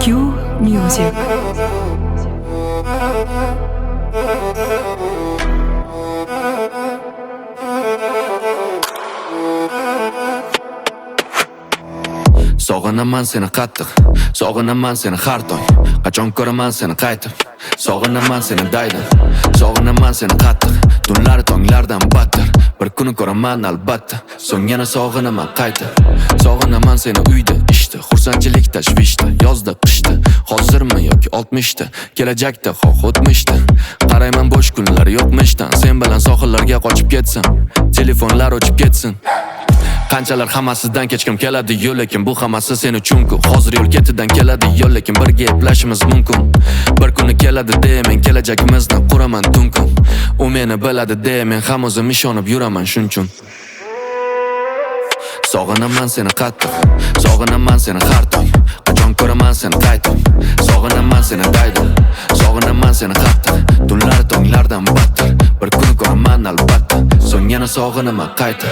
Q Music. Sog'inaman seni qattiq, sog'inaman seni har doim. Qachon ko'raman seni qaytib, sog'inaman seni daydan. Sog'inaman seni qattiq, tunlari tonglardan battar. Bir kuni ko'raman albatta, so'ng yana sog'inaman qayta. Sog'inaman seni uyda, ishda, xursandchilik tashvishda, yozda, qishda, hozirmi yoki 60da, kelajakda, xoh o'tmishda. Qarayman bo'sh kunlar yo'qmishdan, sen bilan sohillarga qochib ketsam, telefonlar o'chib ketsin. Qanchalar hammasidan kechkim keladi-yu, lekin bu hammasi sen uchun-ku. Hozir yo'l ketidan keladi-yu, lekin birga eplashimiz mumkin. Bir kuni keladi de, men kelajagimizni quraman tun kun. U meni biladi de, men ham o'zim ishonib yuraman shunchun. Sog'inaman seni qattiq, sog'inaman seni har doim. Qachon ko'raman seni qaytib, sog'inaman seni daydan. Sog'inaman seni qattiq, tunlar tonglardan battar. Bir kuni ko'raman albatta, so'ng yana sog'inaman qayta.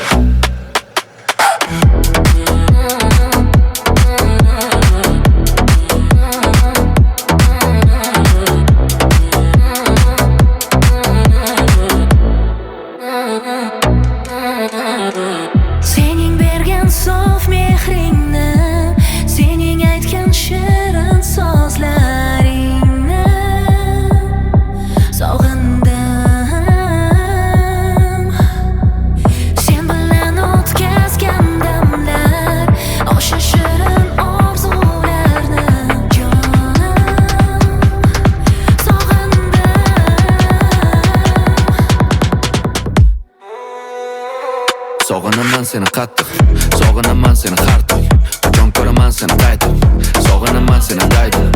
Sening bergan sof mehringni, sening aytgan shirin so'zlaringni sog'indim. Sen bilan o'tkazgan damlar, o'sha shirin orzularni jonim sog'indim. Sog'inaman seni qattiq, sog'inaman seni har doim. Qachon ko'raman seni qaytib, sog'inaman seni daydan.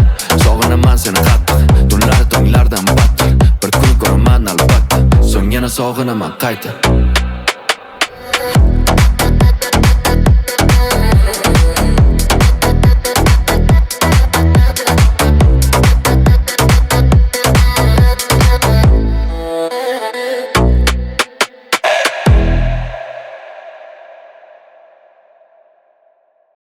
Sog'inaman seni qattiq, tunlar tonglardan battar. Bir kun ko'raman albatta, so'ng yana sog'inaman qayta.